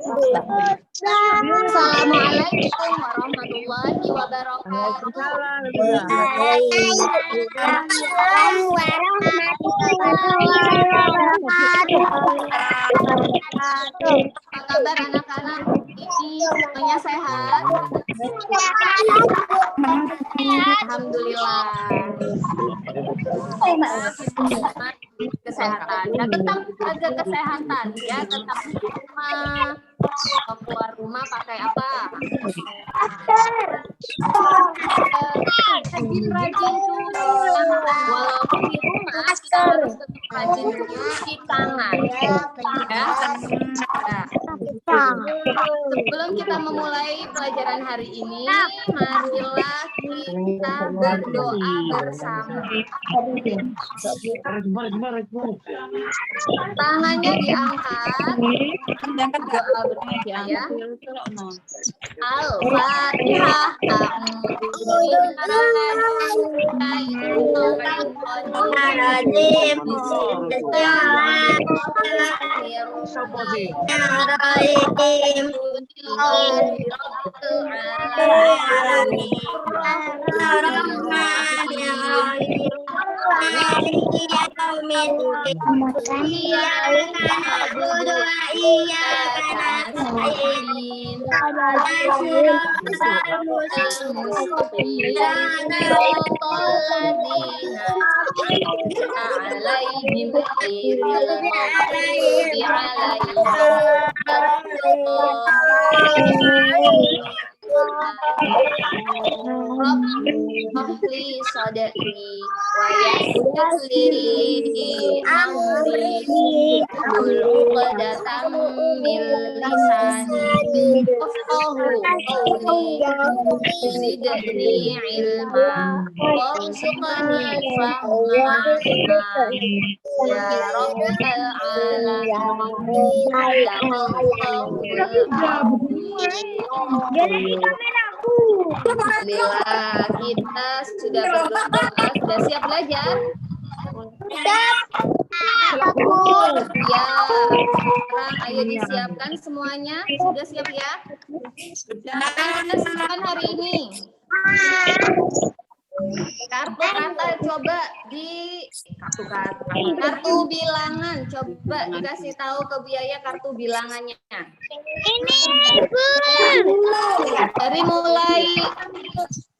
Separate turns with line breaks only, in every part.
Assalamualaikum warahmatullahi wabarakatuh.
Waalaikumsalam warahmatullahi wabarakatuh.
Apa kabar anak-anak? Ini semuanya sehat? Alhamdulillah. Kesehatan. Ya, tetap jaga kesehatan. Ya, tetap di rumah. Kalau keluar rumah pakai apa? Rajin-rajin cuci. Walaupun di rumah kita harus tetap rajin cuci tangan. Ya. Sebelum kita memulai pelajaran hari ini, marilah kita berdoa bersama. Tangannya diangkat. Doa bersama ya. Al-Fatihah. Rabbi sadri wa yassir li amri uqdatam min lisani yafqahu qawli zidni ilma warzuqni fahma ya rabbal alamin Alhamdulillah, kita sudah berdoa, sudah siap belajar? Ya, sekarang ayo disiapkan semuanya, sudah siap ya? Apa yang kita siapkan hari ini? Kartu kata coba di kartu bilangan, coba dikasih tahu ke biaya kartu bilangannya.
Ini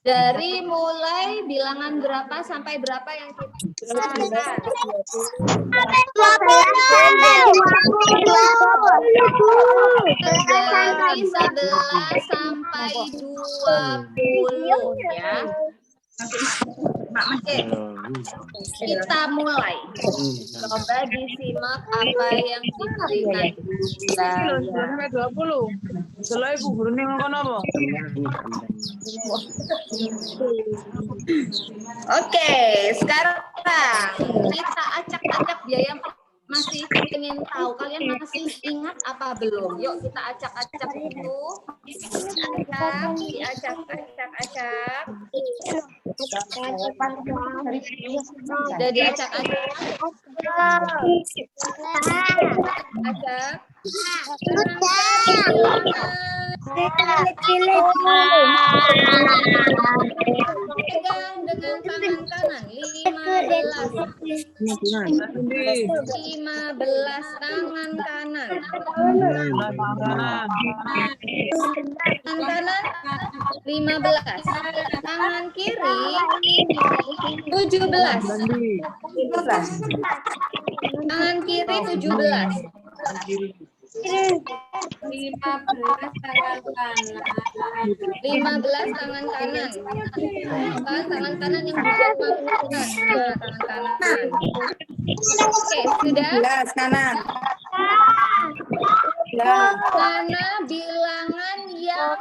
dari mulai bilangan berapa sampai berapa yang kita siapkan? Dari 11 sampai 20 ya. Oke, kita mulai. Coba disimak apa yang diberikan.
Sampai 20. Selai Bu Guru ning ngono apa?
Oke, sekarang kita acak-acak biaya. Masih ingin tahu, kalian masih ingat apa belum? Yuk kita acak-acak dulu. Acak. Sudah diacak-acak. Acak. Pegang dengan tangan kanan 15 tangan kanan. Tangan kanan 15. Tangan kiri 17. Tangan kiri 17. 15 tangan kanan. Tangan kanan yang tangan kanan. Oke, sudah?
11 kanan.
Mana bilangan yang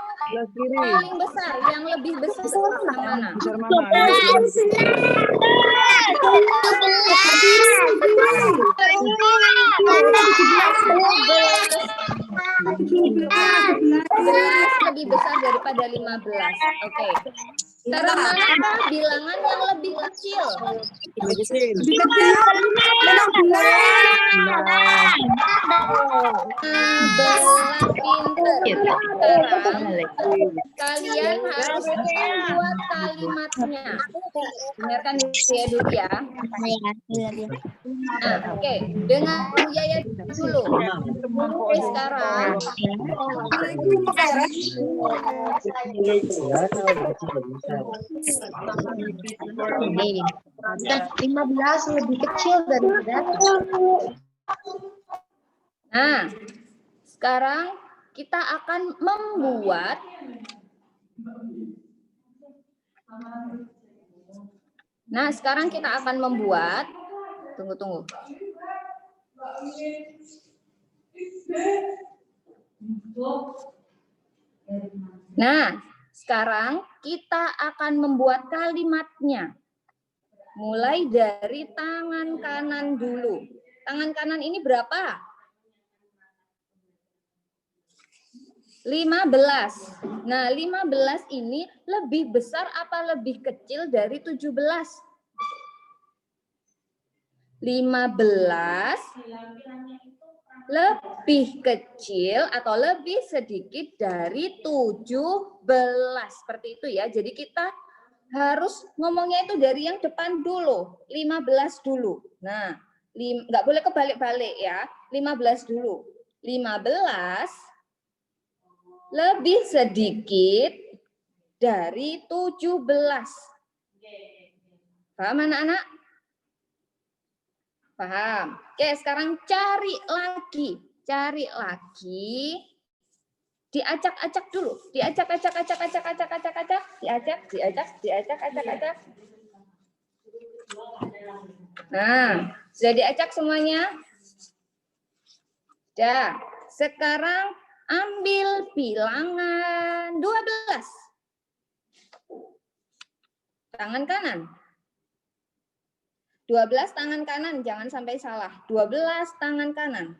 paling besar, yang lebih besar mana?
Besar mana?
11 lebih besar daripada 15. Oke. Sekarang mana bilangan yang lebih kecil?
Lebih kecil.
15 pinter. Sekarang kalian harus membuat kalimatnya. Dengarkan saya dulu ya. Nah, oke. Dengan Bu Yaya dulu. Oke, sekarang
Dan 15 lebih kecil daripada.
Nah, sekarang kita akan membuat tunggu. Nah, sekarang kita akan membuat kalimatnya. Mulai dari tangan kanan dulu. Tangan kanan ini berapa? 15. Nah, 15 ini lebih besar apa lebih kecil dari 17? 15 lebih kecil atau lebih sedikit dari 17. Seperti itu ya. Jadi kita harus ngomongnya itu dari yang depan dulu. 15 dulu. Nah, nggak boleh kebalik-balik ya. 15 dulu. 15 lebih sedikit dari 17. Paham anak-anak? Paham. Oke, sekarang cari lagi. Diacak-acak dulu. Diacak. Nah, sudah diacak semuanya? Sudah. Sekarang ambil bilangan 12. Tangan kanan. 12 tangan kanan, jangan sampai salah. 12 tangan kanan.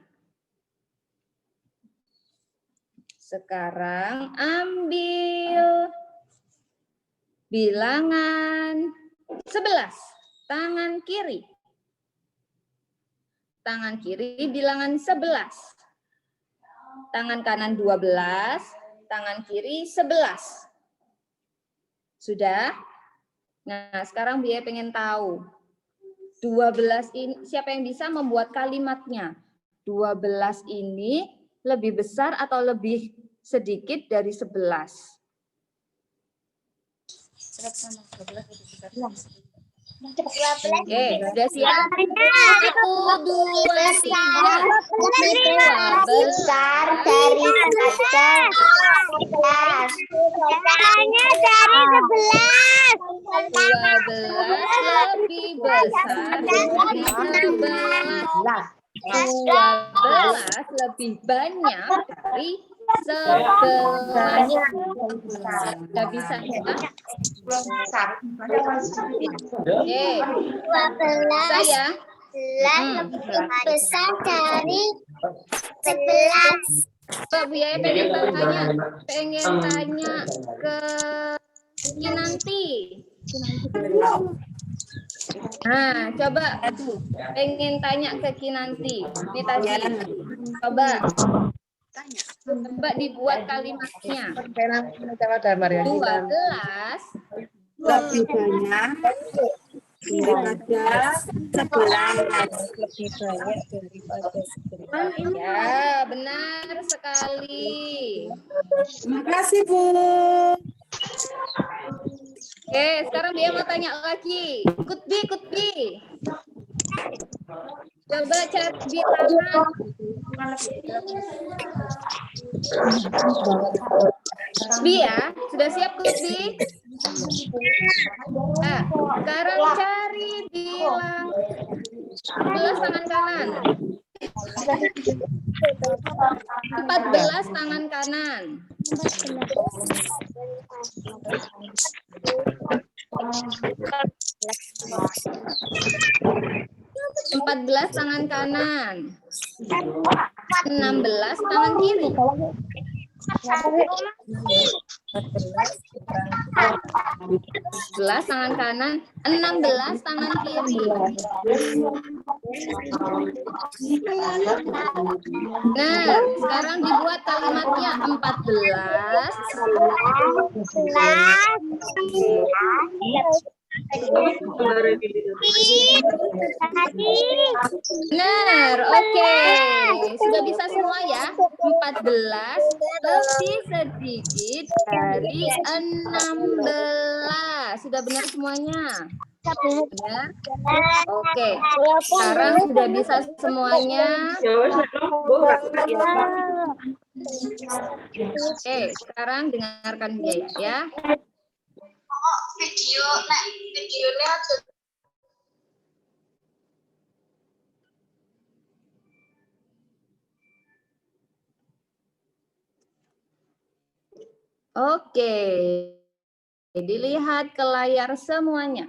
Sekarang ambil bilangan 11. Tangan kiri. Tangan kiri bilangan 11. Tangan kanan 12, tangan kiri 11. Sudah? Nah, sekarang Bia pengen tahu. 12 ini, siapa yang bisa membuat kalimatnya? 12 ini lebih besar atau lebih sedikit dari 11? Oke, sudah siap? 1, 2, 3.
Besar dari 11. Katanya dari 11.
12 lebih besar dari 11. 12 lebih banyak dari 11. Sudah bisa ya? Oke.
12
Saya
lebih besar dari 11.
Pak Bu Yaya pengen tanya ke Kinanti. Nah, coba pengen tanya ke Kinanti. Ini tadi. Coba dibuat kalimatnya. 12
Lebih banyak daripada 11.
Ya, benar sekali.
Terima kasih, Bu.
Oke, sekarang dia mau tanya lagi. Kutbi. Coba cari bilangan. Kutbi ya, sudah siap Kutbi? Nah, sekarang cari bilang 11 tangan kanan. 14 tangan kanan. 14 tangan kanan. 16 tangan kiri. 11 tangan kanan, 16 tangan kiri. Nah, sekarang dibuat kalimatnya 14. Benar, oke. Sudah bisa semua ya? 14 lebih sedikit dari 16. Sudah benar semuanya? Benar? Oke. Sekarang sudah bisa semuanya. Oke, sekarang dengarkan dia ya.
Videonya
Oke. Dilihat ke layar semuanya.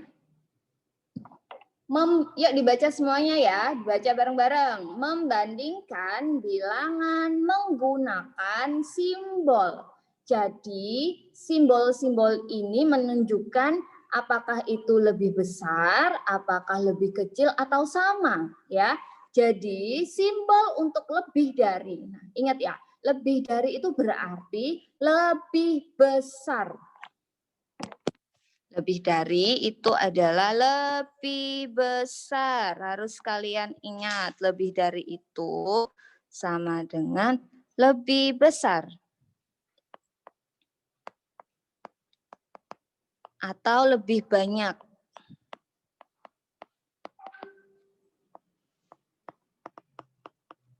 Yuk dibaca semuanya ya, dibaca bareng-bareng. Membandingkan bilangan menggunakan simbol. Jadi simbol-simbol ini menunjukkan apakah itu lebih besar, apakah lebih kecil atau sama ya. Jadi simbol untuk lebih dari. Nah, ingat ya, lebih dari itu berarti lebih besar. Lebih dari itu adalah lebih besar. Harus kalian ingat, lebih dari itu sama dengan lebih besar. Atau lebih banyak.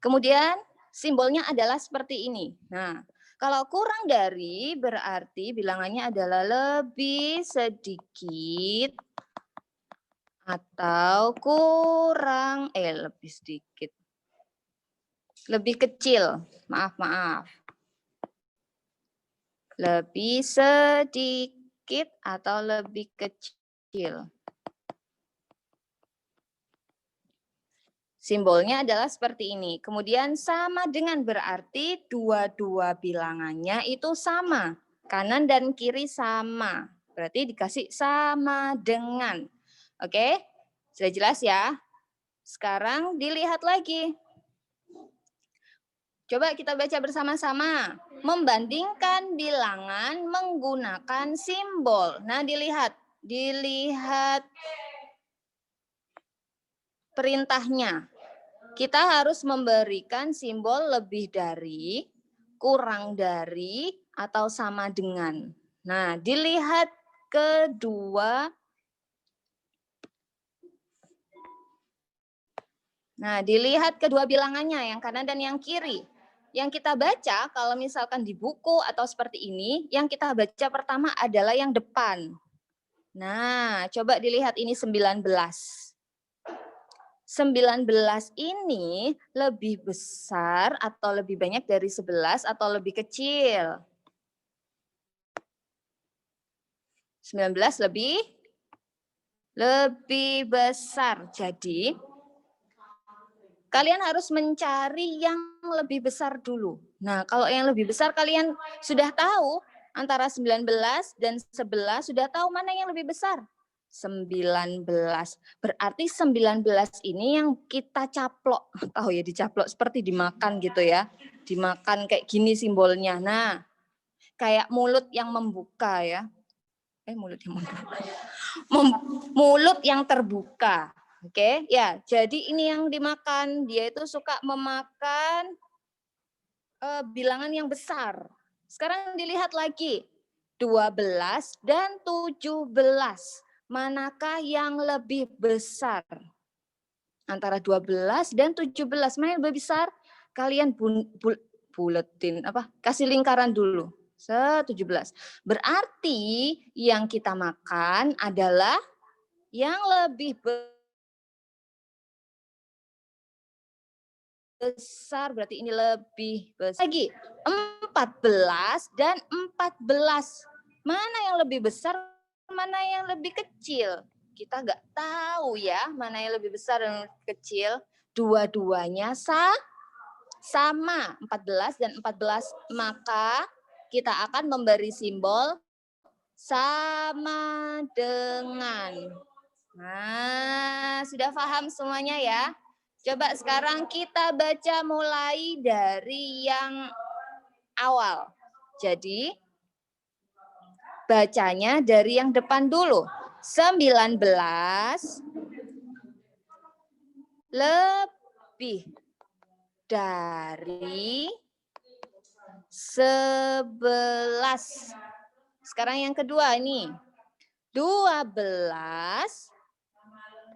Kemudian simbolnya adalah seperti ini. Nah, kalau kurang dari berarti bilangannya adalah lebih sedikit atau kurang, lebih sedikit. Lebih kecil, maaf. Lebih sedikit atau lebih kecil. Simbolnya adalah seperti ini. Kemudian sama dengan berarti dua-dua bilangannya itu sama. Kanan dan kiri sama. Berarti dikasih sama dengan. Oke? Sudah jelas ya? Sekarang dilihat lagi. Coba kita baca bersama-sama. Membandingkan bilangan menggunakan simbol. Nah, dilihat perintahnya. Kita harus memberikan simbol lebih dari, kurang dari, atau sama dengan. Nah, dilihat kedua. Nah, dilihat kedua bilangannya, yang kanan dan yang kiri. Yang kita baca, kalau misalkan di buku atau seperti ini, yang kita baca pertama adalah yang depan. Nah, coba dilihat ini 19. 19 ini lebih besar atau lebih banyak dari 11 atau lebih kecil? 19 lebih besar. Jadi, kalian harus mencari yang lebih besar dulu. Nah, kalau yang lebih besar kalian sudah tahu, antara 19 dan 11 sudah tahu mana yang lebih besar? 19. Berarti 19 ini yang kita caplok. Tahu ya, dicaplok seperti dimakan gitu ya. Dimakan kayak gini simbolnya. Nah, kayak mulut yang membuka ya. Mulut yang membuka. Mulut yang terbuka. Oke, ya. Jadi ini yang dimakan. Dia itu suka memakan bilangan yang besar. Sekarang dilihat lagi. 12 dan 17. Manakah yang lebih besar? Antara 12 dan 17. Mana yang lebih besar? Kalian buletin kasih lingkaran dulu. 17. Berarti yang kita makan adalah yang lebih besar. Berarti ini lebih besar. Lagi 14 dan 14. Mana yang lebih besar? Mana yang lebih kecil? Kita nggak tahu ya mana yang lebih besar dan kecil. Dua-duanya sama, 14 dan 14. Maka kita akan memberi simbol sama dengan. Nah, sudah paham semuanya ya? Coba sekarang kita baca mulai dari yang awal. Jadi, bacanya dari yang depan dulu. 19 lebih dari 11. Sekarang yang kedua ini. 12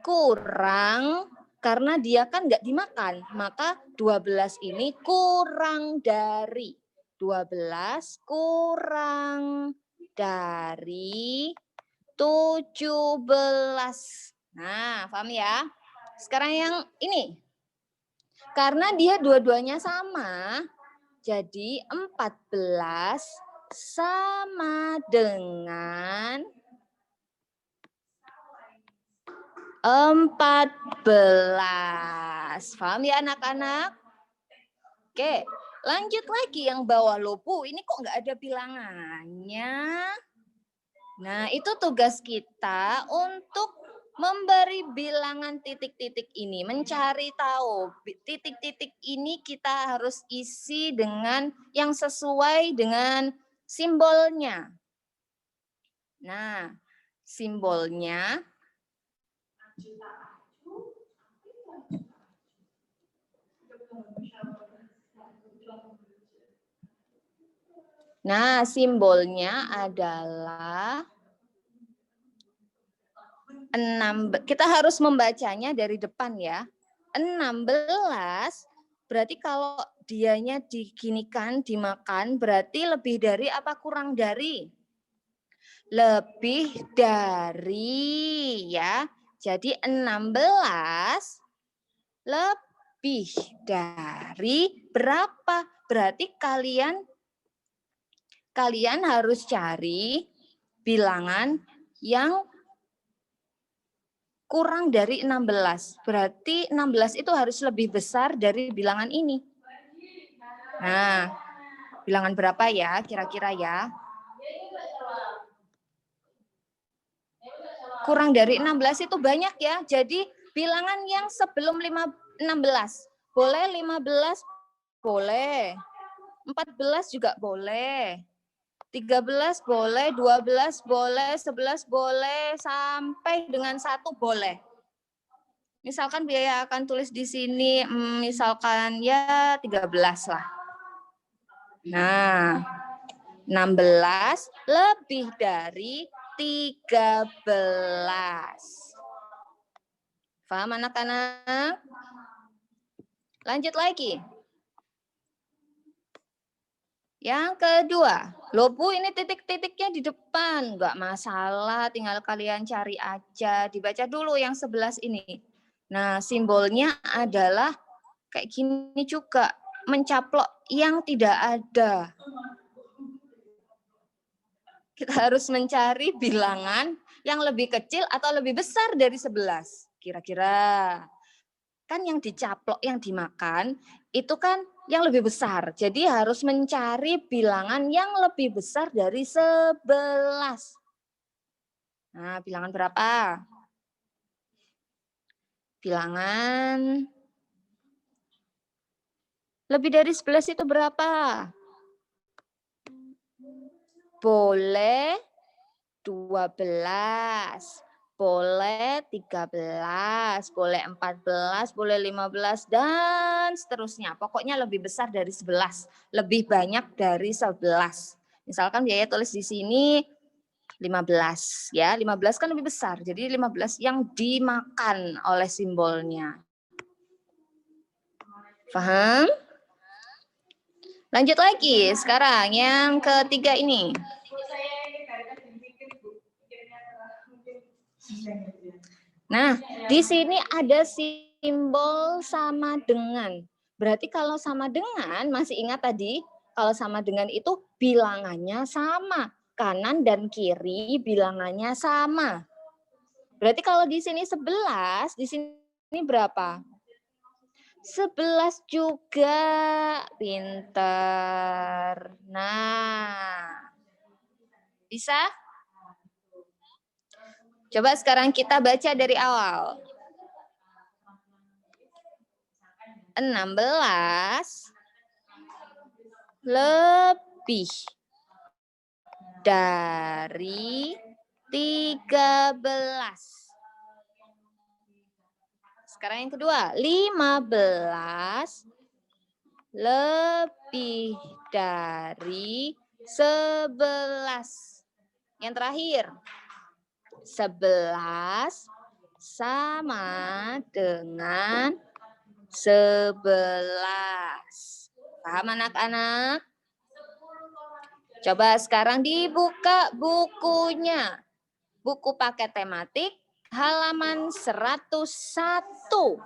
kurang, karena dia kan nggak dimakan, maka 12 ini kurang dari. 12 kurang dari 17. Nah, paham ya? Sekarang yang ini. Karena dia dua-duanya sama, jadi 14 sama dengan 14. Paham ya anak-anak? Oke, lanjut lagi yang bawah lopu. Ini kok nggak ada bilangannya? Nah, itu tugas kita untuk memberi bilangan titik-titik ini. Mencari tahu titik-titik ini kita harus isi dengan yang sesuai dengan simbolnya. Nah, simbolnya adalah 6. Kita harus membacanya dari depan ya. 16 berarti kalau dianya diginikan, dimakan, berarti lebih dari apa kurang dari? Lebih dari ya. Jadi 16 lebih dari berapa? Berarti kalian harus cari bilangan yang kurang dari 16. Berarti 16 itu harus lebih besar dari bilangan ini. Nah, bilangan berapa ya kira-kira ya? Kurang dari 16 itu banyak ya. Jadi bilangan yang sebelum 16. Boleh 15, boleh. 14 juga boleh. 13 boleh, 12 boleh, 11 boleh, sampai dengan 1 boleh. Misalkan biaya akan tulis di sini, misalkan ya 13 lah. Nah, 16 lebih dari 13. Paham anak-anak? Lanjut lagi. Yang kedua, lopu ini titik-titiknya di depan. Enggak masalah, tinggal kalian cari aja. Dibaca dulu yang 11 ini. Nah, simbolnya adalah kayak gini juga. Mencaplok yang tidak ada. Kita harus mencari bilangan yang lebih kecil atau lebih besar dari 11. Kira-kira. Kan yang dicaplok, yang dimakan, itu kan yang lebih besar. Jadi harus mencari bilangan yang lebih besar dari 11. Nah, bilangan berapa? Bilangan lebih dari 11 itu berapa? Boleh 12. Boleh 13, boleh 14, boleh 15, dan seterusnya. Pokoknya lebih besar dari 11, lebih banyak dari 11. Misalkan biaya tulis di sini 15, ya. 15 kan lebih besar, jadi 15 yang dimakan oleh simbolnya. Paham? Lanjut lagi, sekarang yang ketiga ini. Nah, di sini ada simbol sama dengan. Berarti kalau sama dengan, masih ingat tadi, kalau sama dengan itu bilangannya sama. Kanan dan kiri bilangannya sama. Berarti kalau di sini 11, di sini berapa? 11 juga. Pinter. Nah, bisa? Coba sekarang kita baca dari awal. 16 lebih dari 13. Sekarang yang kedua, 15 lebih dari 11. Yang terakhir, 11 sama dengan 11. Paham anak-anak? Coba sekarang dibuka bukunya. Buku paket tematik halaman 101.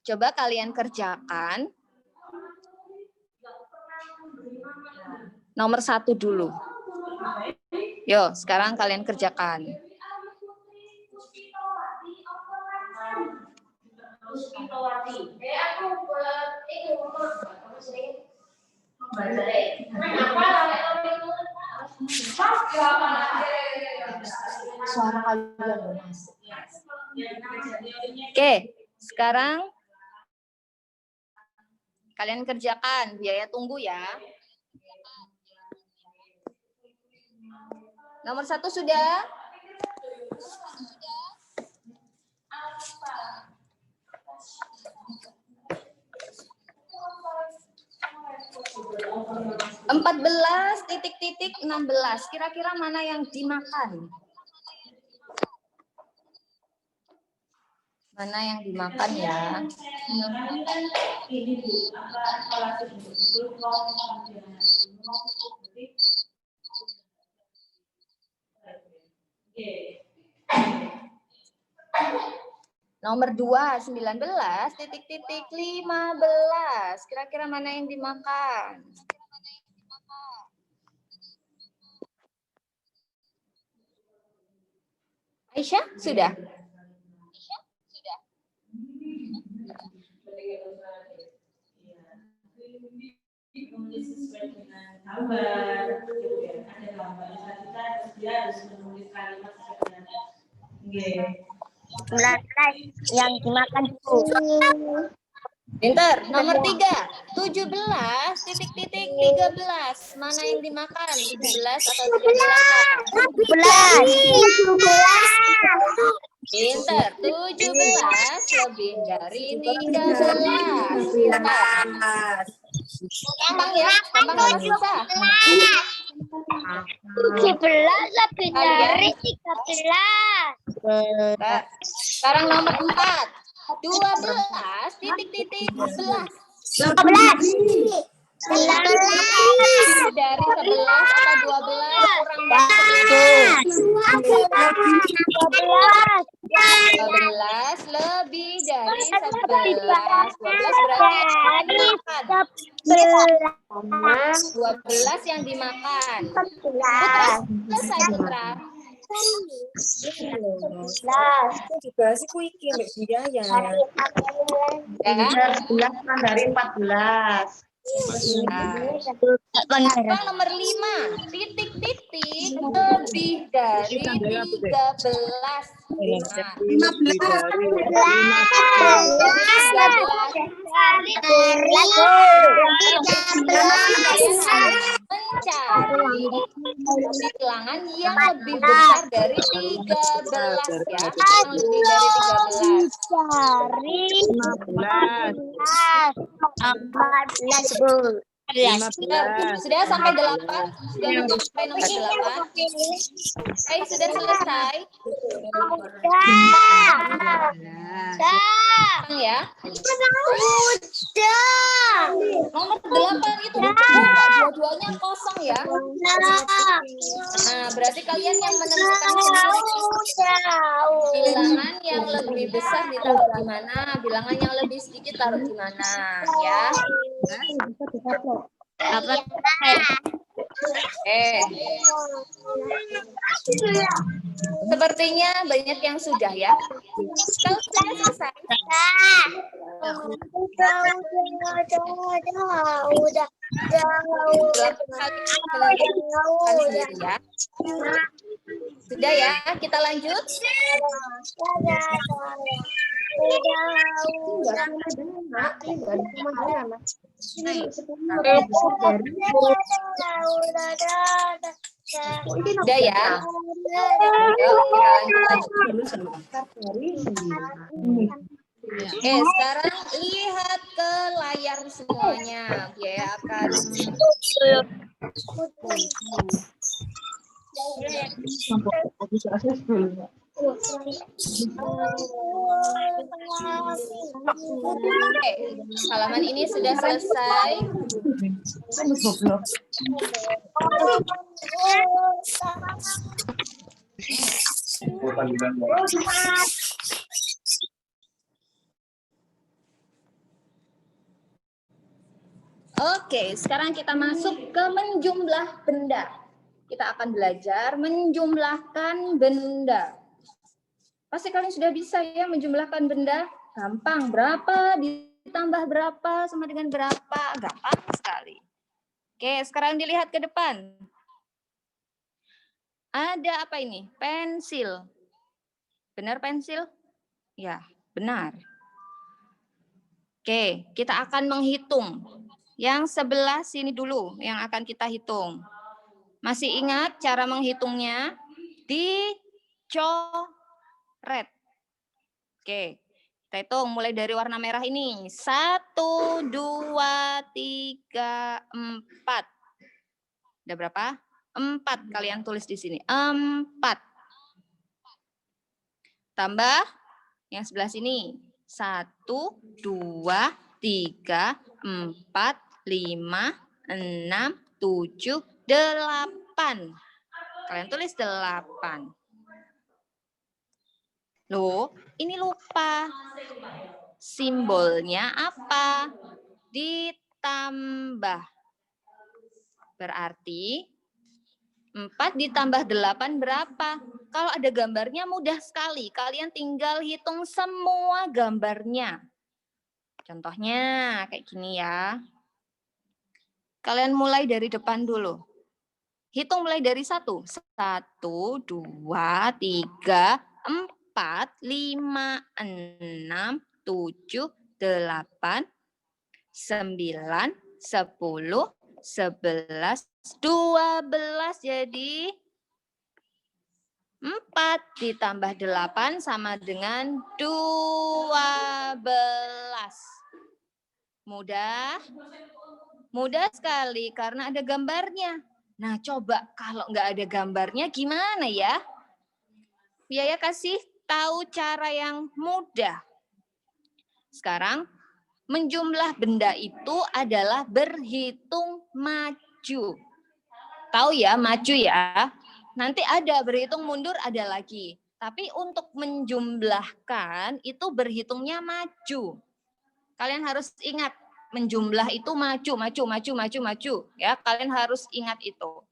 Coba kalian kerjakan. Nomor 1 dulu. Yo, sekarang kalian kerjakan. Suara kalian. Oke, sekarang kalian kerjakan. Biaya tunggu ya. Nomor 1 sudah? 14.16. Kira-kira mana yang dimakan? Mana yang dimakan ya? Nomor 2, 19.15. Kira-kira mana yang dimakan? Aisyah, sudah?
Sesuai dengan gambar, gitu ya. Ada gambar kita dia harus menulis kalimat sesuai dengan
19 yang dimakan dulu.
Pinter. Nomor 3, 17.13. Mana yang dimakan? 17 atau 13?
17.
Pinter. 17 lebih dari 13. Pinter. Gampang ya? Gampang apa susah?
17 lebih dari 13.
Sekarang nomor 4. 12.11.
12.
Dari 11 atau 12 kurang dari 12 lebih dari 11. 12 berarti 12 yang dimakan. Putra, selesai Putra.
Juga sih kuiki mbak dia ya.
Ya.
11 dari 14.
Sekarang nomor 5. Titik-titik lebih dari 13. 15. Mencari bilangan yang lebih besar dari 13 ya. Yang lebih dari 13.
Dari
15.
Sudah sampai 8? Sudah nunggu sampai nomor 8? Sudah selesai? Ya. Nomor 8 itu dua-duanya kosong ya. Nah, berarti kalian yang menentukan bilangan yang lebih besar ditaruh di mana, bilangan yang lebih sedikit taruh di mana, ya. Sepertinya banyak yang sudah ya. Kalau sudah selesai. Udah. Sudah ya, kita lanjut. Sudah ya. Yuk, kita lanjut. Oke, sekarang lihat ke layar semuanya. Biaya akan Oke, halaman ini sudah selesai. Oke, sekarang kita masuk ke menjumlah benda. Kita akan belajar menjumlahkan benda. Pasti kalian sudah bisa ya menjumlahkan benda. Gampang, berapa ditambah berapa sama dengan berapa. Gampang sekali. Oke, sekarang dilihat ke depan. Ada apa ini? Pensil. Benar pensil? Ya, benar. Oke, kita akan menghitung. Yang sebelah sini dulu yang akan kita hitung. Masih ingat cara menghitungnya? Dicoret. Oke, kita hitung mulai dari warna merah ini. 1, 2, 3, 4. Ada berapa? 4 kalian tulis di sini. 4. Tambah yang sebelah sini. 1, 2, 3, 4, 5, 6, 7, 8. Kalian tulis 8. Loh, ini lupa. Simbolnya apa? Ditambah. Berarti 4 ditambah 8 berapa? Kalau ada gambarnya mudah sekali. Kalian tinggal hitung semua gambarnya. Contohnya kayak gini ya. Kalian mulai dari depan dulu. Hitung mulai dari 1. 1, 2, 3, 4, 5, 6, 7, 8, 9, 10, 11, 12. Jadi 4 ditambah 8 sama dengan 12. Mudah? Mudah sekali karena ada gambarnya. Nah, coba kalau nggak ada gambarnya gimana ya? Biaya kasih tahu cara yang mudah. Sekarang, menjumlah benda itu adalah berhitung maju. Tahu ya, maju ya. Nanti ada berhitung mundur, ada lagi. Tapi untuk menjumlahkan itu berhitungnya maju. Kalian harus ingat, menjumlah itu maju. Ya, kalian harus ingat itu.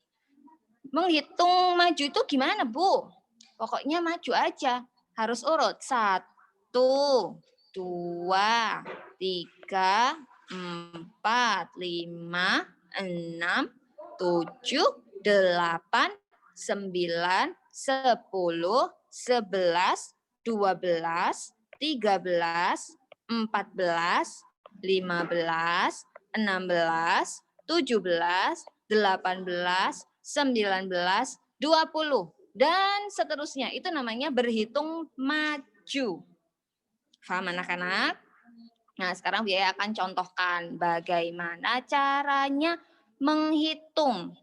Menghitung maju itu gimana, Bu? Pokoknya maju aja. Harus urut. 1, 2, 3, 4, 5, 6, 7, 8, 9, 10, 11, 12, 13, 14, 15, 16, 17, 18, 19, 20. Dan seterusnya. Itu namanya berhitung maju. Paham anak-anak? Nah, sekarang Biaya akan contohkan bagaimana caranya menghitung.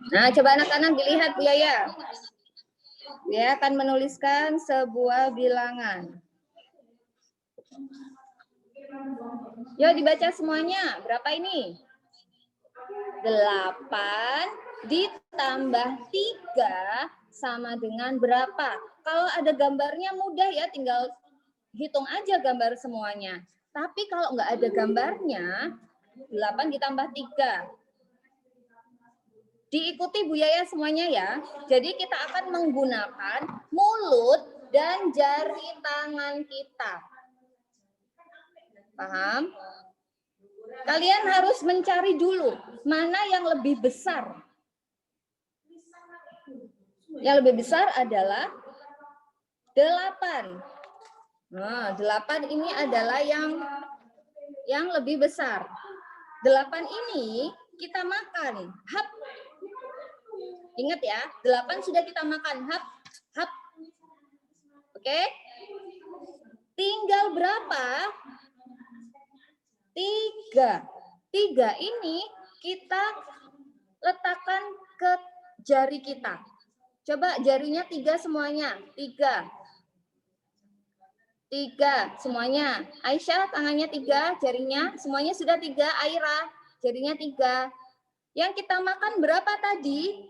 Nah, coba anak-anak dilihat Biaya. Biaya akan menuliskan sebuah bilangan. Yuk dibaca semuanya. Berapa ini? 8 ditambah 3 sama dengan berapa? Kalau ada gambarnya mudah ya, tinggal hitung aja gambar semuanya. Tapi kalau nggak ada gambarnya, 8 ditambah 3. Diikuti Bu Yaya semuanya ya. Jadi kita akan menggunakan mulut dan jari tangan kita. Paham? Kalian harus mencari dulu mana yang lebih besar. Yang lebih besar adalah 8. Nah, 8 ini adalah yang lebih besar. 8 ini kita makan. Hap. Ingat ya, 8 sudah kita makan. Hap, hap. Oke? Tinggal berapa? 3. 3 ini kita letakkan ke jari kita. Coba jarinya 3 semuanya. 3. 3 semuanya. Aisyah tangannya 3, jarinya semuanya sudah 3. Aira jarinya 3. Yang kita makan berapa tadi?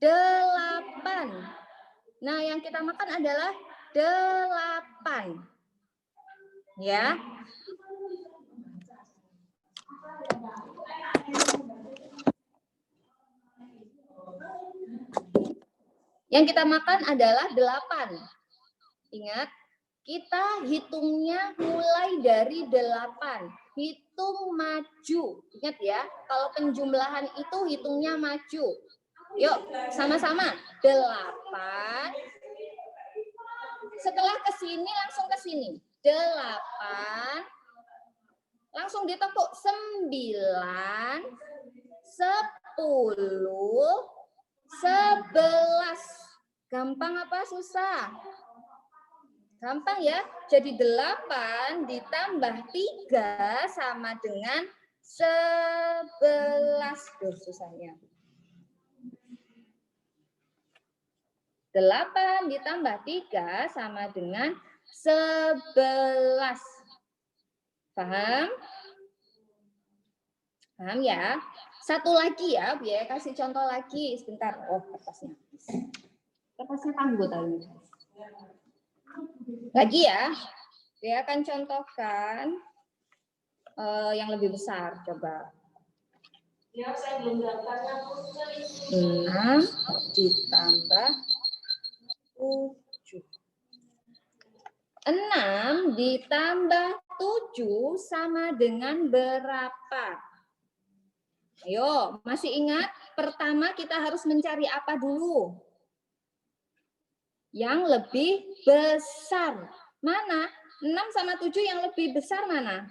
8. Nah, yang kita makan adalah 8. Ya. Yang kita makan adalah 8. Ingat, kita hitungnya mulai dari 8. Hitung maju. Ingat ya, kalau penjumlahan itu hitungnya maju. Yuk, sama-sama. 8. Setelah ke sini, langsung ke sini. 8. Langsung ditekuk. 9. 10. 11. Gampang apa susah? Gampang ya. Jadi 8 ditambah 3 sama dengan 11. Duh, susahnya. 8 ditambah 3 sama dengan 11. Paham? Paham ya? Satu lagi ya, biar kasih contoh lagi sebentar. Oh, kertasnya. Kertasnya tangguh tadi. Lagi ya, dia akan contohkan yang lebih besar. Coba.
Ya, saya belum daftarnya.
6 ditambah 7. 6 ditambah 7 sama dengan berapa? Ayo, masih ingat? Pertama kita harus mencari apa dulu? Yang lebih besar. Mana? 6 sama 7 yang lebih besar mana?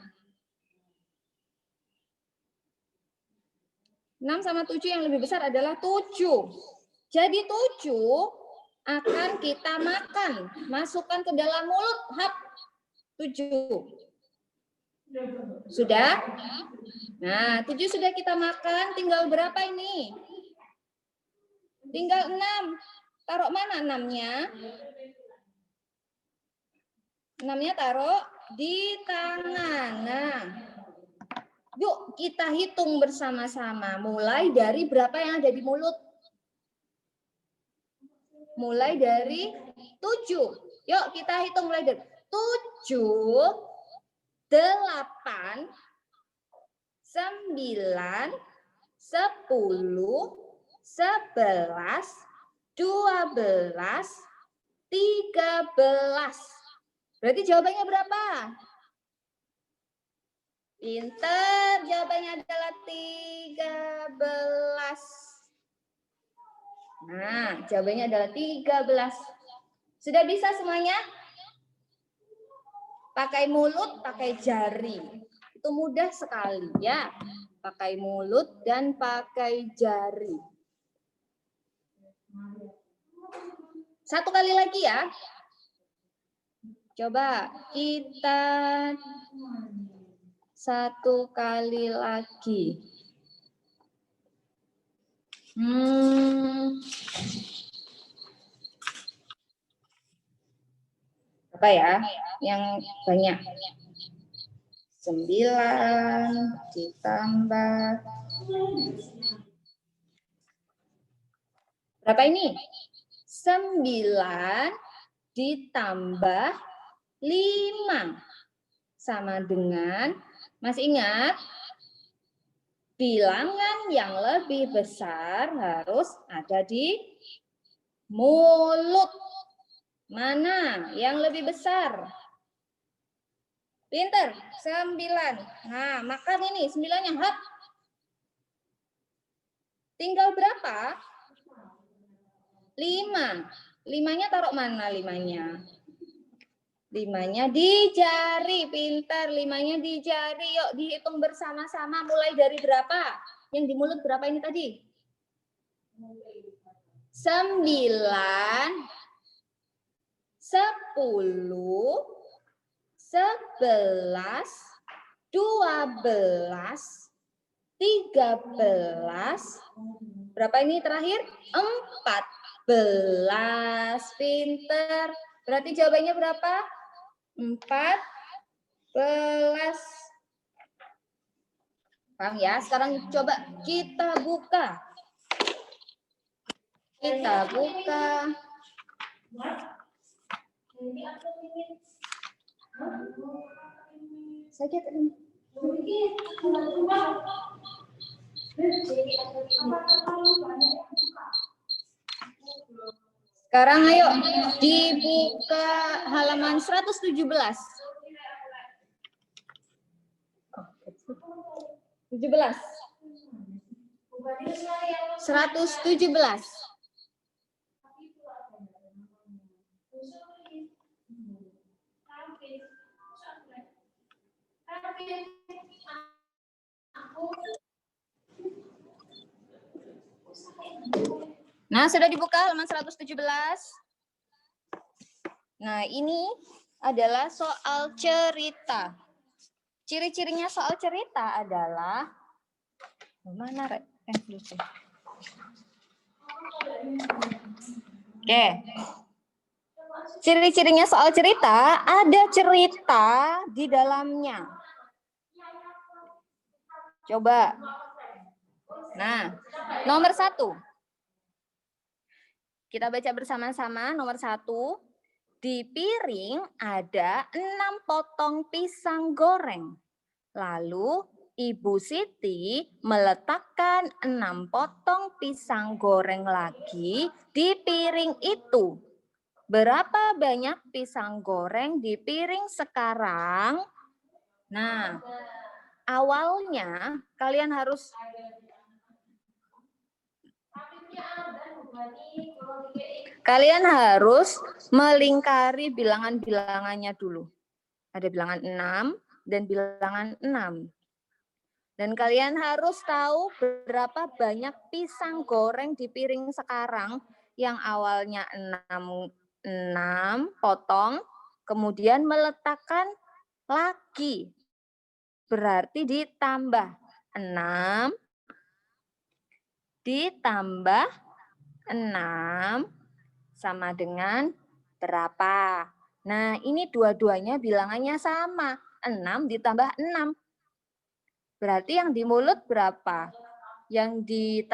6 sama 7 yang lebih besar adalah 7. Jadi 7 akan kita makan. Masukkan ke dalam mulut. Hap. 7. Sudah? Nah, 7 sudah kita makan. Tinggal berapa ini? Tinggal 6. Taruh mana 6-nya? 6-nya taruh di tangan. Nah, yuk kita hitung bersama-sama. Mulai dari berapa yang ada di mulut? Mulai dari 7. Yuk kita hitung mulai dari 7, 8, 9, 10, 11, 12, 13. Berarti jawabannya berapa? Pinter, jawabannya adalah 13. Nah, jawabannya adalah 13. Sudah bisa semuanya? Pakai mulut, pakai jari. Itu mudah sekali ya. Pakai mulut dan pakai jari. Satu kali lagi ya. Coba kita satu kali lagi. Apa ya? Yang banyak. 9 ditambah. Berapa ini? 9 ditambah 5. Sama dengan, masih ingat? Bilangan yang lebih besar harus ada di mulut. Mana yang lebih besar? Pinter, 9. Nah, makan ini 9-nya. Hap. Tinggal berapa? 5. 5-nya taruh mana 5-nya? 5-nya di jari, pintar. 5-nya di jari. Yuk dihitung bersama-sama mulai dari berapa? Yang di mulut berapa ini tadi? 9, 10, 11, 12, 13. Berapa ini terakhir? 14. Pinter. Berarti jawabannya berapa? 14. Paham ya? Sekarang coba kita buka. Kita buka. Sakit ini. Sekarang ayo dibuka halaman 117. 17. 117. Nah, sudah dibuka halaman 117. Nah, ini adalah soal cerita. Ciri-cirinya soal cerita adalah mana Oke. Ciri-cirinya soal cerita, ada cerita di dalamnya. Coba. Nah, nomor 1. Kita baca bersama-sama. Nomor 1. Di piring ada 6 potong pisang goreng. Lalu Ibu Siti meletakkan 6 potong pisang goreng lagi di piring itu. Berapa banyak pisang goreng di piring sekarang? Nah, awalnya kalian harus melingkari bilangan-bilangannya dulu. Ada bilangan 6 dan bilangan 6. Dan kalian harus tahu berapa banyak pisang goreng di piring sekarang yang awalnya 6 potong, kemudian meletakkan lagi. Berarti ditambah 6, ditambah 6 sama dengan berapa? Nah, ini dua-duanya bilangannya sama. 6 ditambah 6. Berarti yang di mulut berapa? Yang di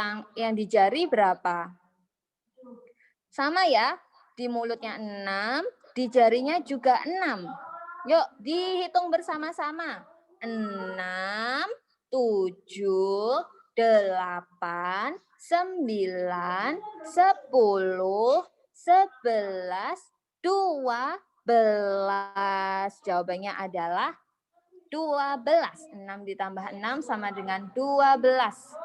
jari berapa? Sama ya, di mulutnya 6, di jarinya juga 6. Yuk, dihitung bersama-sama. 6, 7, 8, 9, 10, 11, 12. Jawabannya adalah 12. 6 ditambah 6 sama dengan 12.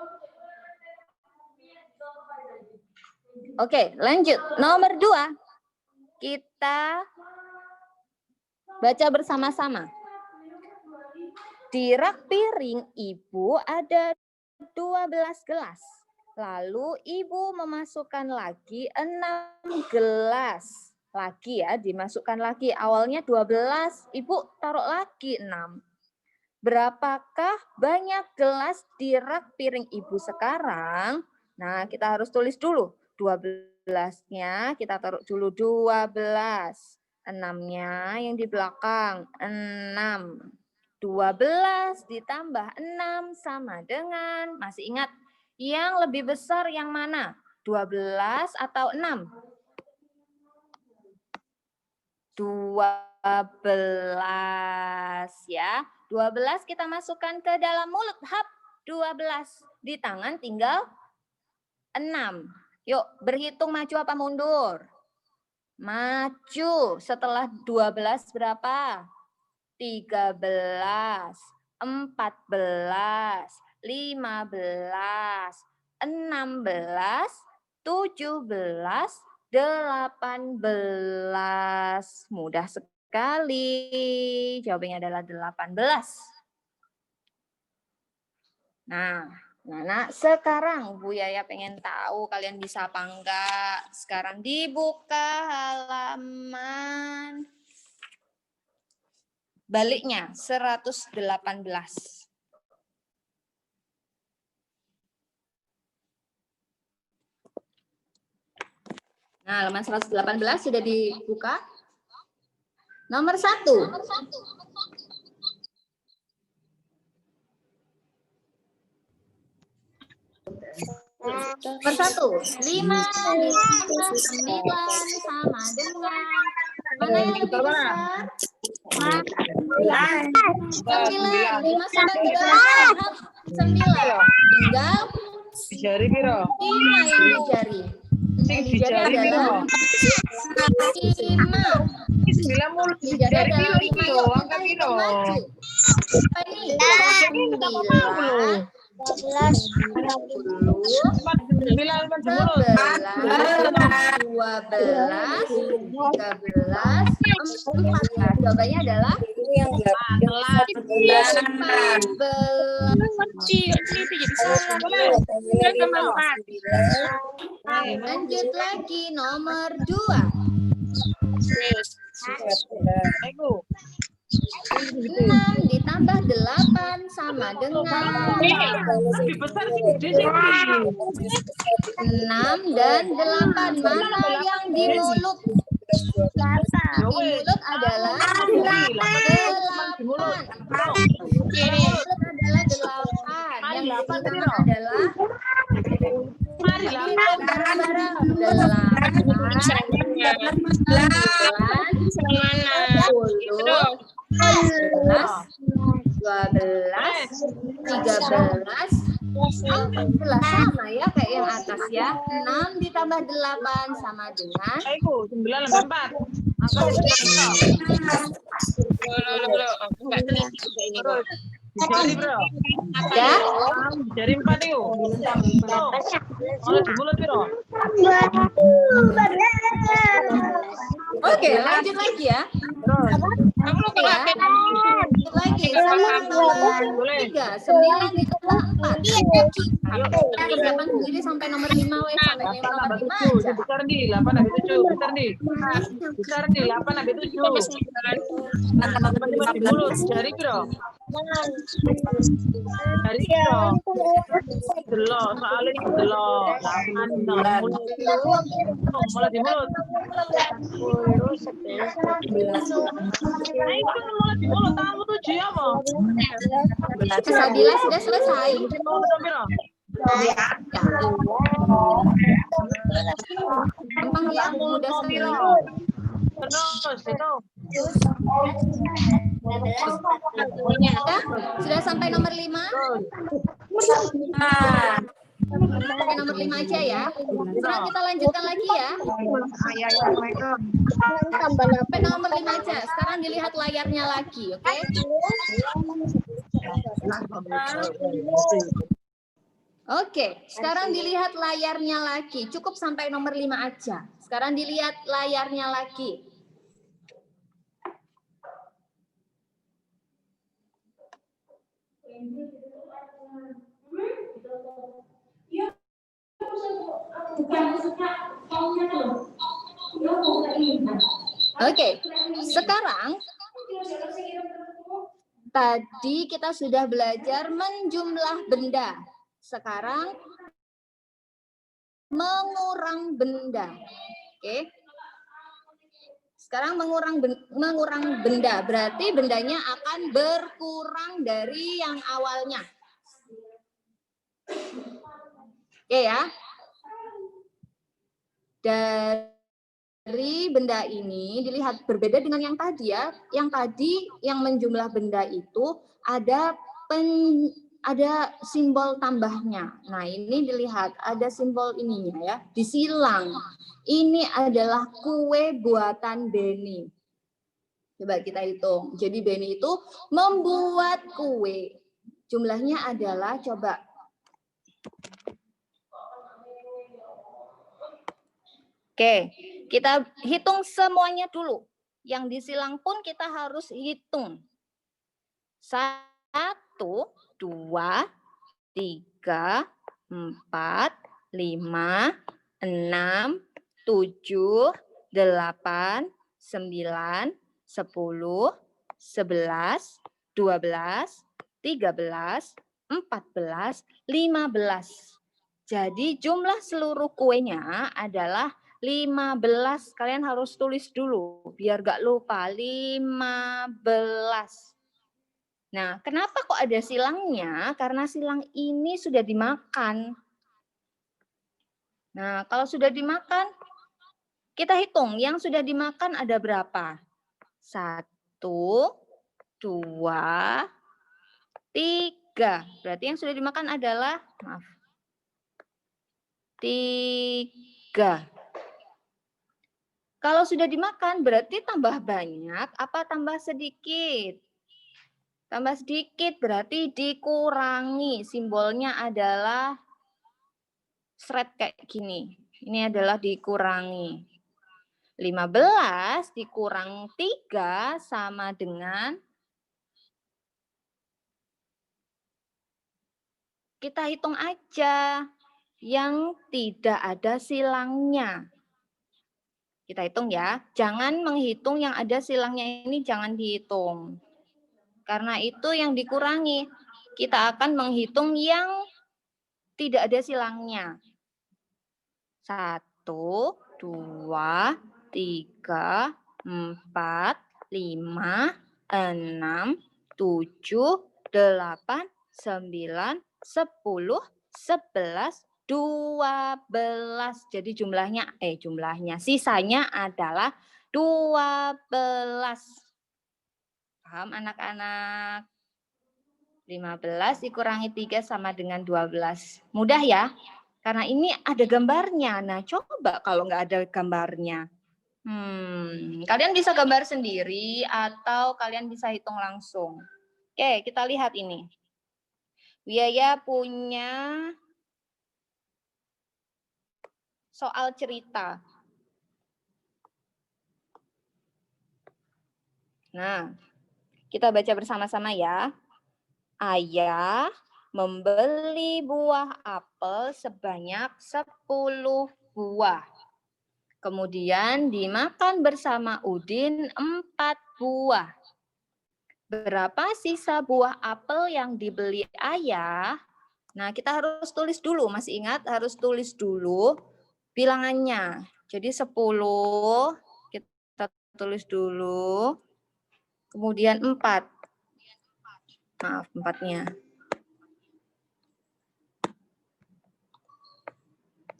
Oke, lanjut. Nomor 2. Kita baca bersama-sama. Di rak piring Ibu ada 12 gelas. Lalu Ibu memasukkan lagi 6 gelas. Lagi ya, dimasukkan lagi. Awalnya 12, Ibu taruh lagi 6. Berapakah banyak gelas di rak piring Ibu sekarang? Nah, kita harus tulis dulu. 12-nya kita taruh dulu 12. 6-nya yang di belakang 6. 12 ditambah 6 sama dengan, masih ingat, yang lebih besar yang mana? 12 atau 6? 12 ya. 12 kita masukkan ke dalam mulut. Hap, 12. Di tangan tinggal 6. Yuk, berhitung maju apa mundur? Maju. Setelah 12 berapa? 13, 14, 15, 16, 17, 18. Mudah sekali. Jawabannya adalah 18. Nah, Nana, sekarang Bu Yaya pengen tahu kalian bisa apa enggak. Sekarang dibuka halaman baliknya 118. Nah, halaman 118 sudah dibuka. Nomor 1. Nomor 1. 5 ditambah 9 sama dengan mana yang lebih besar? 9. 5 sampai 9. 9.
Dijari piro?
5 yang dijari.
Sing dijari piro?
5.
Sembilan mulu dijari piro iki lho, angka piro?
Apa ini? 9.
12,
9 kan jemur.
11, 12, 13, 4. Nah, jawabannya adalah
Ini yang
14. Lanjut lagi nomor 2.
Ayo.
6 ditambah 8 sama dengan
Lebih besar sih gede sih.
6 dan 8. Mana yang di mulut? Di mulut adalah 8. Di mulut adalah 8. Yang di tangan adalah
Mari lah.
11, sama ya kayak yang atas ya. 6 ditambah 8 sama dengan
Ayo, 9 lebih 4. Dijari bro.
ya.
Dijari 4 yuk. Kalau di mulut piro?
Oke, lanjut lagi ya.
Terus.
Ya. Lanjut lagi. Sama nomor 3. 9 ditambah 4. Ayo, silakan sendiri sampai nomor 5 weh. Sampai yang nomor 5 aja.
Besar nih, 8 habis 7. Besar nih. Besar nih, 8 habis 7. Di mulut, jari bro. Jari bro. Delok, soalnya ini delok. 8, 6, mulai di mulut. Ayo, mulai di mulut. Kamu 7 apa?
Sabila sudah selesai.
Di mulut piro?
Gampang ya, mudah sekali.
Terus, itu.
Ya, sudah sampai nomor 5? Sampai nomor 5 aja ya. Sekarang kita lanjutkan lagi ya. Sampai nomor 5 aja. Sekarang dilihat layarnya lagi, oke? Oke, sekarang dilihat layarnya lagi. Cukup sampai nomor 5 aja. Sekarang dilihat layarnya lagi. Oke, sekarang tadi kita sudah belajar menjumlah benda. Sekarang mengurang benda. Oke. Sekarang mengurang benda, berarti bendanya akan berkurang dari yang awalnya. Oke ya. dari benda ini dilihat berbeda dengan yang tadi ya. Yang tadi yang menjumlah benda itu ada simbol tambahnya. Nah, ini dilihat ada simbol ininya ya, disilang. Ini adalah kue buatan Beni. Coba kita hitung. Jadi Beni itu membuat kue. Jumlahnya adalah coba. Oke, kita hitung semuanya dulu. Yang disilang pun kita harus hitung. 1, 2, 3, 4, 5, 6, 7, 8, 9, 10, 11, 12, 13, 14, 15. Jadi jumlah seluruh kuenya adalah 15. Kalian harus tulis dulu biar gak lupa. 15. Nah, kenapa kok ada silangnya? Karena silang ini sudah dimakan. Nah, kalau sudah dimakan, kita hitung yang sudah dimakan ada berapa? 1, 2, 3. Berarti yang sudah dimakan adalah, maaf, 3. Kalau sudah dimakan berarti tambah banyak apa tambah sedikit? Tambah sedikit berarti dikurangi. Simbolnya adalah seret kayak gini. Ini adalah dikurangi. 15 dikurang 3 sama dengan, kita hitung aja yang tidak ada silangnya. Kita hitung ya. Jangan menghitung yang ada silangnya ini, jangan dihitung. Karena itu yang dikurangi. Kita akan menghitung yang tidak ada silangnya. 1, 2, 3, 4, 5, 6, 7, 8, 9, 10, 11, 12. Jadi jumlahnya sisanya adalah 12. Paham anak-anak? 15 dikurangi 3 sama dengan 12. Mudah ya? Karena ini ada gambarnya. Nah, coba kalau nggak ada gambarnya. Kalian bisa gambar sendiri atau kalian bisa hitung langsung. Oke, kita lihat ini. Wiaya punya soal cerita. Nah, kita baca bersama-sama ya. Ayah membeli buah apel sebanyak 10 buah. Kemudian dimakan bersama Udin 4 buah. Berapa sisa buah apel yang dibeli ayah? Nah, kita harus tulis dulu. Masih ingat? Harus tulis dulu bilangannya. Jadi 10, kita tulis dulu. Kemudian 4. Maaf, 4-nya.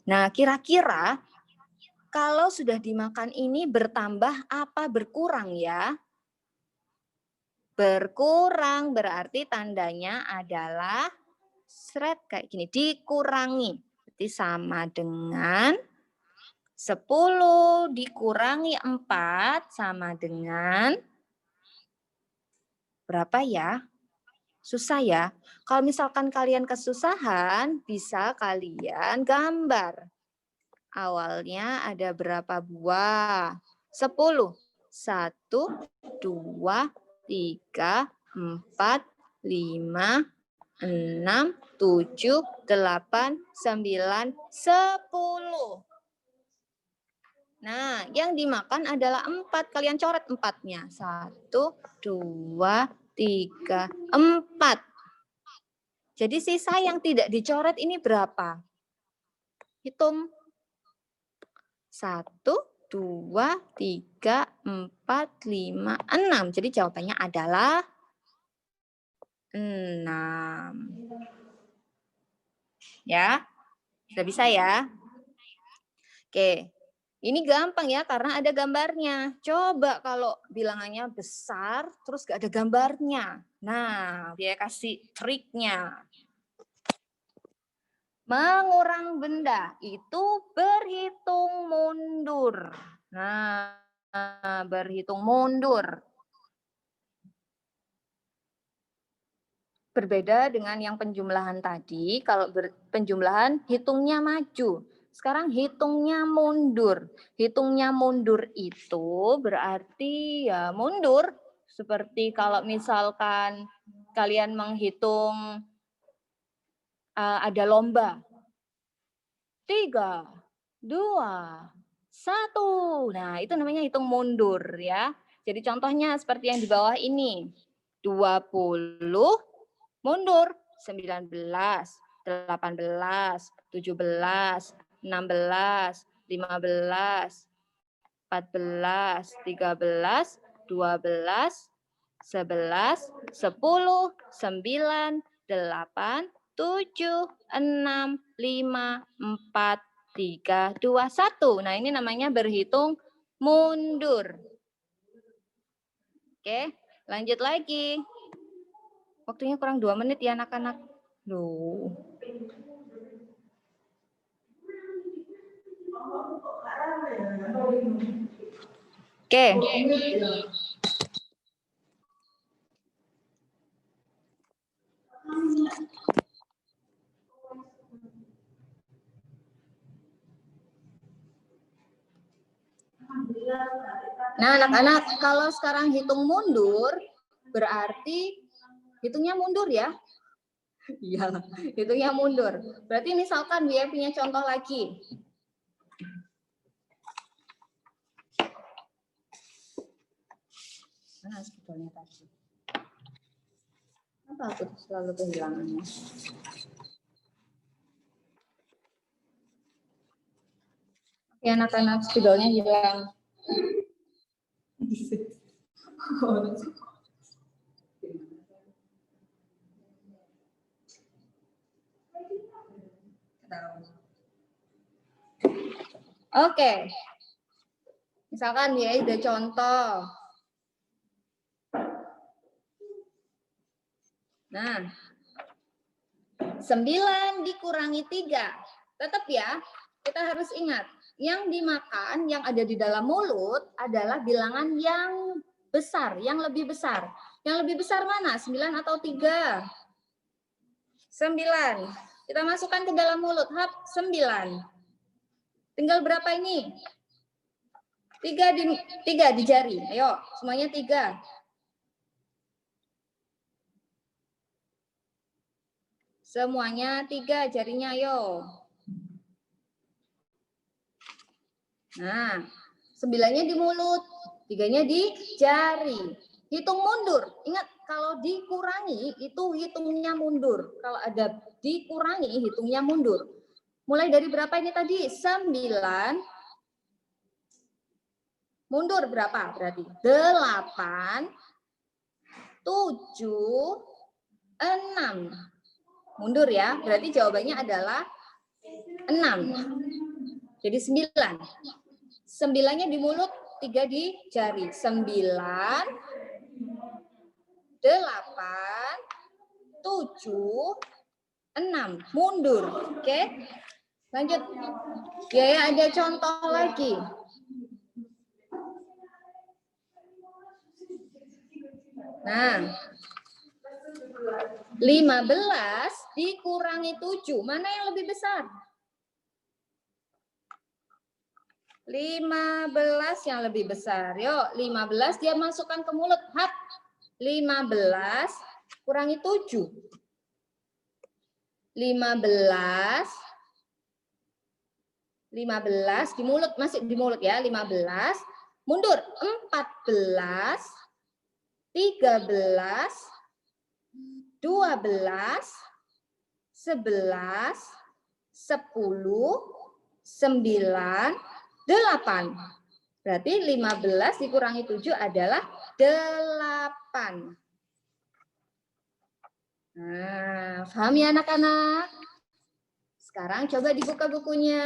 Nah, kira-kira kalau sudah dimakan ini bertambah apa berkurang ya? Berkurang berarti tandanya adalah seret kayak gini, dikurangi. Berarti sama dengan 10 dikurangi 4 sama dengan berapa ya? Susah ya. Kalau misalkan kalian kesusahan, bisa kalian gambar. Awalnya ada berapa buah? 10. 1, 2, 3, 4, 5, 6, 7, 8, 9, 10. Nah, yang dimakan adalah 4. Kalian coret 4-nya. 1, 2, 3, 4. Jadi sisa yang tidak dicoret ini berapa? Hitung. 1, 2, 3, 4, 5, 6. Jadi jawabannya adalah 6. Ya, sudah bisa ya? Oke. Ini gampang ya, karena ada gambarnya. Coba kalau bilangannya besar, terus gak ada gambarnya. Nah, dia kasih triknya. Mengurang benda itu berhitung mundur. Nah, berhitung mundur. Berbeda dengan yang penjumlahan tadi, kalau penjumlahan hitungnya maju. Sekarang hitungnya mundur. Hitungnya mundur itu berarti ya mundur. Seperti kalau misalkan kalian menghitung ada lomba. 3, 2, 1. Nah, itu namanya hitung mundur ya. Jadi contohnya seperti yang di bawah ini. 20 mundur 19, 18, 17, 16, 15, 14, 13, 12, 11, 10, 9, 8, 7, 6, 5, 4, 3, 2, 1. Nah, ini namanya berhitung mundur. Oke, lanjut lagi. Waktunya kurang 2 menit ya anak-anak. Loh. Oke. Nah, anak-anak, kalau sekarang hitung mundur, berarti hitungnya mundur ya. Iya, hitungnya mundur. Berarti misalkan dia punya contoh lagi. Mana sebetulnya tadi? Apa aku selalu kehilangannya? Oke, anak-anak, spidolnya hilang. Oke. Misalkan ya ada contoh. Nah, 9 dikurangi 3. Tetap ya, kita harus ingat. Yang dimakan, yang ada di dalam mulut adalah bilangan yang besar, yang lebih besar. Yang lebih besar mana? 9 atau 3? 9. Kita masukkan ke dalam mulut. Hap, 9. Tinggal berapa ini? 3 di jari. Ayo, semuanya 3. Semuanya 3 jarinya, ayo. Nah, 9-nya di mulut, 3-nya di jari. Hitung mundur. Ingat, kalau dikurangi itu hitungnya mundur. Kalau ada dikurangi hitungnya mundur. Mulai dari berapa ini tadi? 9. Mundur berapa berarti? 8, 7, 6. Mundur ya. Berarti jawabannya adalah 6. Jadi 9. 9-nya di mulut, 3 di jari. 9, 8, 7, 6. Mundur. Oke. Lanjut. Ya, ada contoh lagi. Nah, 15 dikurangi 7. Mana yang lebih besar? 15 yang lebih besar. Yuk, 15 dia masukkan ke mulut. Hap. 15 kurangi 7. 15 di mulut, masih di mulut ya. 15 mundur. 14, 13, 12, 11, 10, 9, 8. Berarti 15 dikurangi 7 adalah 8. Nah, paham ya anak-anak? Sekarang coba dibuka bukunya.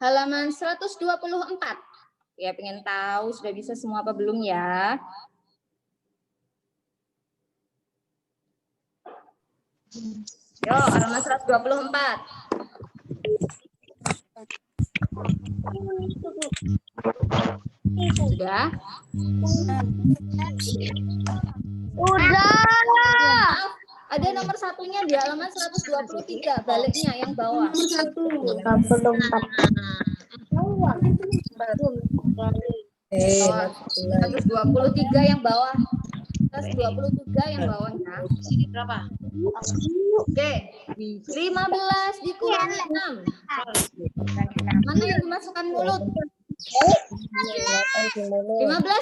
halaman 124. Ya, pengen tahu sudah bisa semua apa belum ya? Yo, halaman 124. Sudah?
Udah.
Ada nomor satunya di halaman 123, baliknya yang bawah. 123 yang bawah. 123 yang bawah ya.
Sini berapa?
Oke. 15 dikurangi 6. Mana yang dimasukkan mulut? 15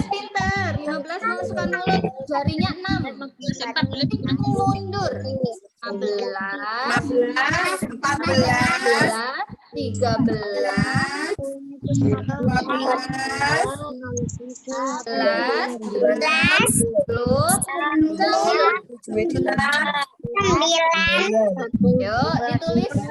pintar. 15 masukkan mulut. Jarinya 6. Mundur. 15, 14, 13, 10, yuk ditulis 9.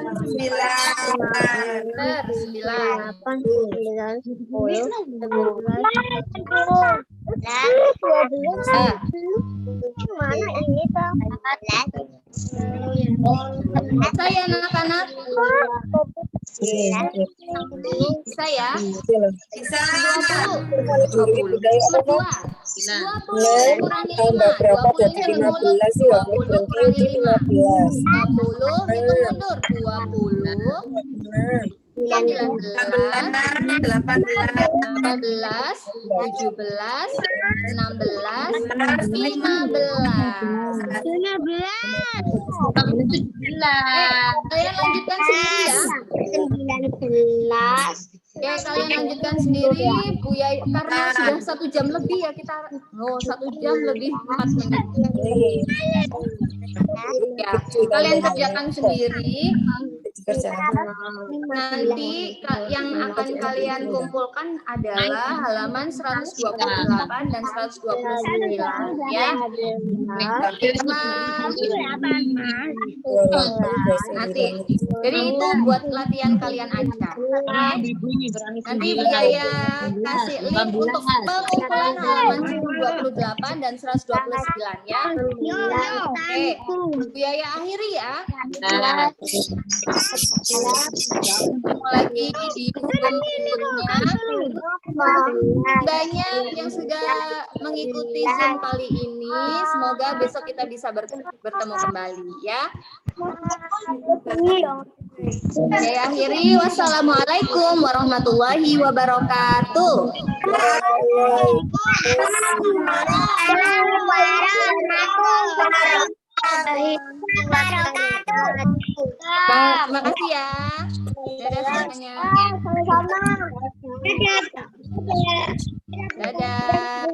Saya anak-anak. Bisa ya? Bisa. 20. 20 kurangi 5. 20 ini mulut. 20 kurangi 5. 20 hitung mundur. 20. 19, 18, 17, 16, 15. Kalian lanjutkan sendiri ya.
19.
Ya, kalian lanjutkan sendiri, Bu ya, karena sudah 1 jam lebih ya kita. 1 jam lebih 4 menit. Ya, kalian kerjakan sendiri. Nanti yang akan kalian kumpulkan adalah halaman 128 dan 129 ya. Nanti. Jadi itu buat latihan kalian aja. Nanti biaya kasih link untuk pengumpulan halaman 128 dan 129 ya. Oke, biaya akhiri ya. Lagi di berikutnya. Banyak yang sudah mengikuti Zoom kali ini. Semoga besok kita bisa bertemu kembali ya. Saya akhiri. Wassalamualaikum warahmatullahi wabarakatuh. Terima kasih ya. Dadah semuanya.
Sama-sama.
Dadah.